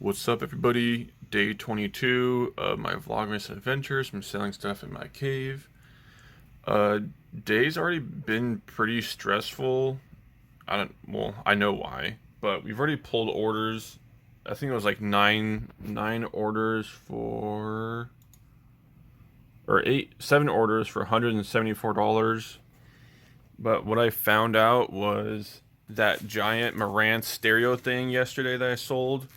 What's up, everybody? Day 22 of my Vlogmas adventures. I'm selling stuff in my cave. Uh, Day's already been pretty stressful. I know why, but we've already pulled orders. I think it was like nine orders for, or seven orders for $174. But what I found out was that giant Marantz stereo thing yesterday that I sold,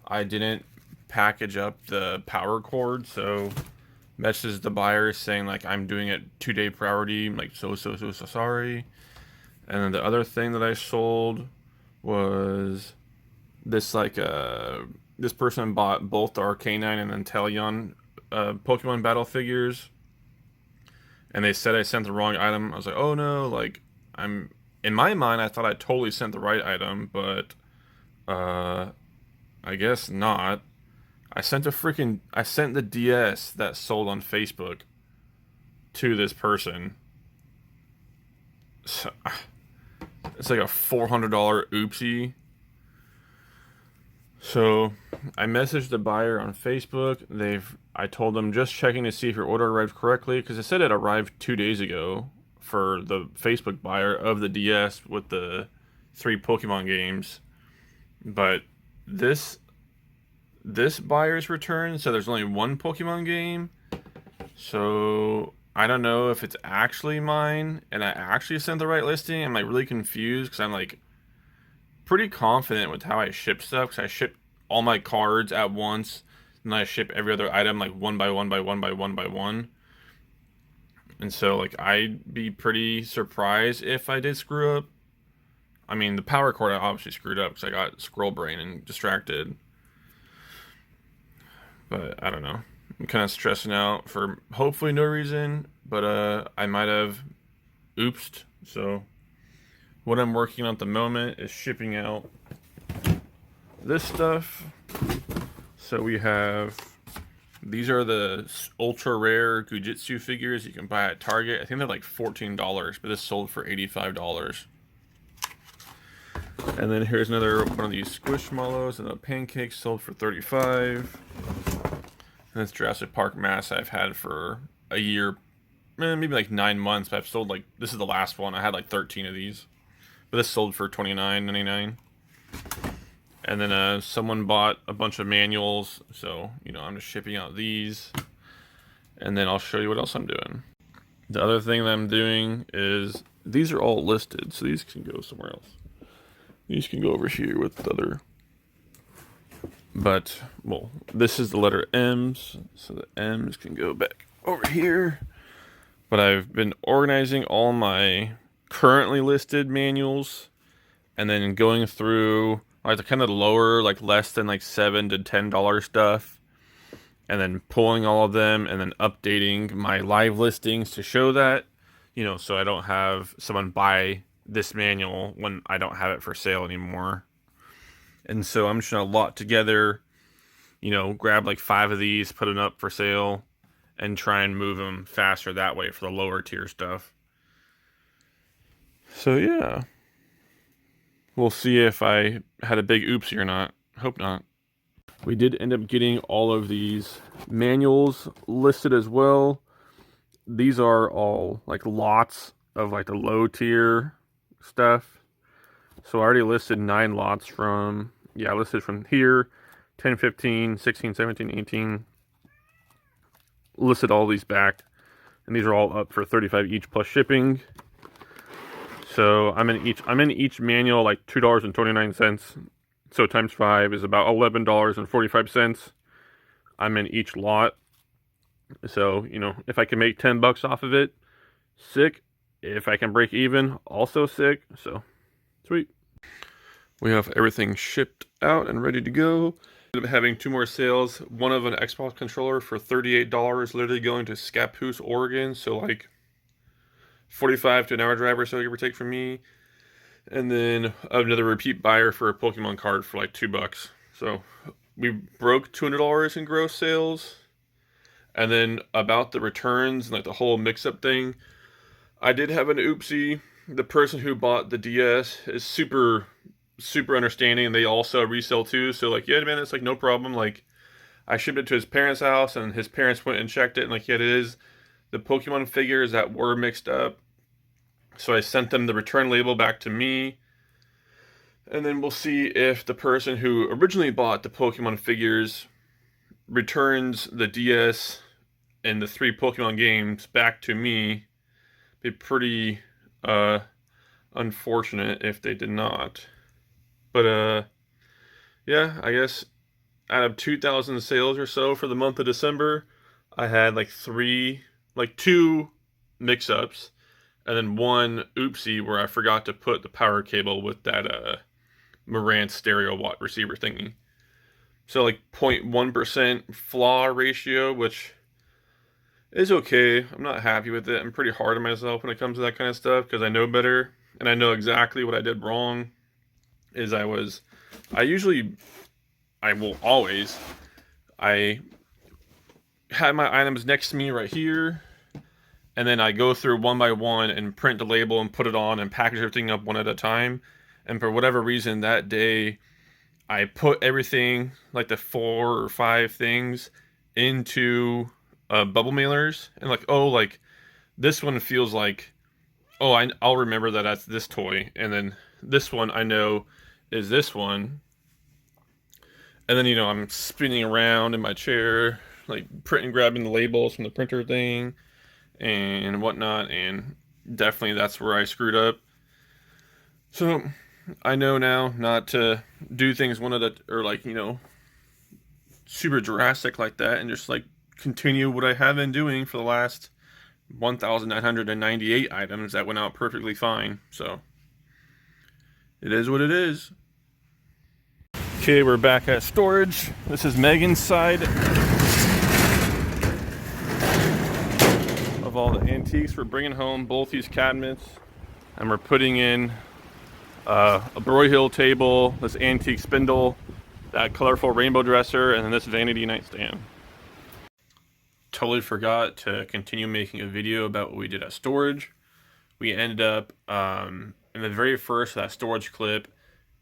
I didn't package up the power cord, so messages the buyer saying like I'm doing it 2-day priority. I'm like so sorry. And then the other thing that I sold was this this person bought both the Arcanine and then Teleon Pokemon battle figures, and they said I sent the wrong item. I was like, oh no, like I'm in my mind I thought I totally sent the right item, but I guess not. I sent the DS that sold on Facebook to this person. So, it's like a $400 oopsie. So I messaged the buyer on Facebook. I told them just checking to see if your order arrived correctly, because it said it arrived 2 days ago for the Facebook buyer of the DS with the 3 Pokemon games. But this buyer's return, so there's only 1 Pokemon game. So I don't know if it's actually mine and I actually sent the right listing. I'm like really confused because I'm like pretty confident with how I ship stuff, because I ship all my cards at once and I ship every other item like one by one. And so like I'd be pretty surprised if I did screw up. I mean, the power cord I obviously screwed up because I got squirrel brain and distracted. But I don't know. I'm kind of stressing out for hopefully no reason, but I might have oopsed. So what I'm working on at the moment is shipping out this stuff. So we have, these are the ultra rare Gujitsu figures you can buy at Target. I think they're like $14, but this sold for $85. And then here's another one of these Squishmallows and the pancakes sold for $35. And this Jurassic Park mask I've had for a year, maybe like 9 months, but I've sold like, this is the last one. I had like 13 of these, but this sold for $29.99. And then someone bought a bunch of manuals, so I'm just shipping out these, and then I'll show you what else I'm doing. The other thing that I'm doing is these are all listed, so these can go somewhere else. These can go over here with the other. But, well, this is the letter M's, so the M's can go back over here. But I've been organizing all my currently listed manuals, and then going through like the kind of lower, like less than like $7 to $10 stuff, and then pulling all of them, and then updating my live listings to show that, so I don't have someone buy this manual when I don't have it for sale anymore. And so I'm just gonna lot together, grab like 5 of these, put them up for sale, and try and move them faster that way for the lower tier stuff. So yeah, we'll see if I had a big oopsie or not. Hope not. We did end up getting all of these manuals listed as well. These are all like lots of like the low tier stuff. So I already listed 9 lots from, I listed from here, 10, 15, 16, 17, 18. Listed all these back. And these are all up for $35 each plus shipping. So I'm in each manual like $2.29. So times 5 is about $11.45. I'm in each lot. So, if I can make $10 off of it, sick. If I can break even, also sick. So, sweet. We have everything shipped out and ready to go. I'm having 2 more sales. One of an Xbox controller for $38, literally going to Scappoose, Oregon. So like 45 to an hour drive or so, give or take, from me. And then another repeat buyer for a Pokemon card for like $2. So we broke $200 in gross sales. And then about the returns and like the whole mix-up thing, I did have an oopsie. The person who bought the DS is super super understanding. They also resell too. So like, yeah, man, it's like no problem. Like I shipped it to his parents' house, and his parents went and checked it, and like, yeah, it is the Pokemon figures that were mixed up. So I sent them the return label back to me, and then we'll see if the person who originally bought the Pokemon figures returns the DS and the 3 Pokemon games back to me. Be pretty unfortunate if they did not. But yeah, I guess out of 2,000 sales or so for the month of December, I had like 2 mix-ups, and then 1 oopsie where I forgot to put the power cable with that Marantz stereo watt receiver thingy. So like 0.1% flaw ratio, which is okay. I'm not happy with it. I'm pretty hard on myself when it comes to that kind of stuff because I know better, and I know exactly what I did wrong. I will always, I had my items next to me right here, and then I go through one by one and print the label and put it on and package everything up one at a time. And for whatever reason that day, I put everything, like the 4 or 5 things, into bubble mailers, and like, oh, like this one feels like, oh, I'll remember that that's this toy, and then this one I know is this one. And then, I'm spinning around in my chair, like grabbing the labels from the printer thing and whatnot, and definitely that's where I screwed up. So I know now not to do things one at a, or like, super drastic like that, and just like continue what I have been doing for the last 1,998 items that went out perfectly fine. So it is what it is. Okay, we're back at storage. This is Megan's side of all the antiques. We're bringing home both these cabinets, and we're putting in a Broyhill table, this antique spindle, that colorful rainbow dresser, and then this vanity nightstand. Totally forgot to continue making a video about what we did at storage. We ended up, in the very first of that storage clip,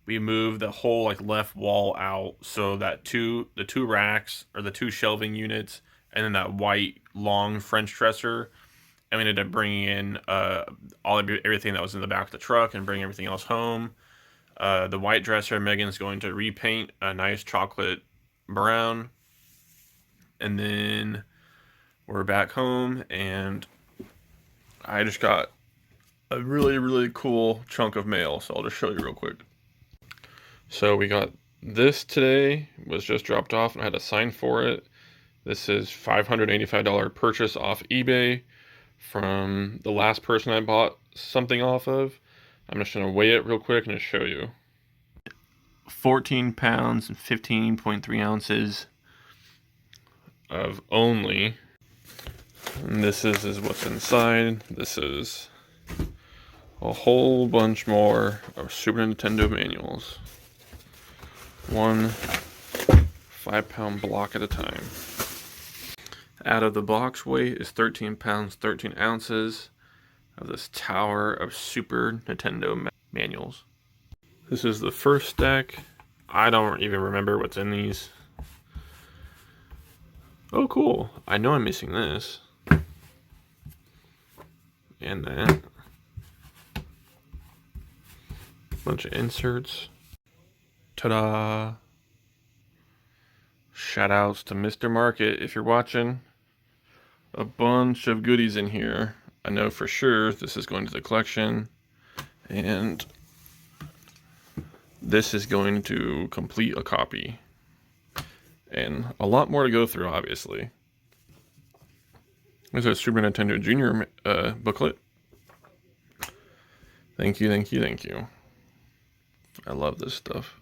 we moved the whole like left wall out so that the two racks, or the 2 shelving units, and then that white long French dresser. And we ended up bringing in everything that was in the back of the truck and bring everything else home. The white dresser, Megan's going to repaint a nice chocolate brown. And then we're back home, and I just got a really, really cool chunk of mail. So I'll just show you real quick. So we got this today, was just dropped off, and I had to sign for it. This is $585 purchase off eBay from the last person I bought something off of. I'm just going to weigh it real quick and just show you. 14 pounds and 15.3 ounces of only. And this is what's inside. This is a whole bunch more of Super Nintendo manuals. 1 5-pound block at a time. Out of the box weight is 13 pounds, 13 ounces of this tower of Super Nintendo manuals. This is the first stack. I don't even remember what's in these. Oh, cool. I know I'm missing this. And that. Bunch of inserts. Ta-da! Shout outs to Mr. Market if you're watching. A bunch of goodies in here. I know for sure this is going to the collection, and this is going to complete a copy, and a lot more to go through, obviously. There's a Super Nintendo Junior booklet. Thank you, thank you, thank you. I love this stuff.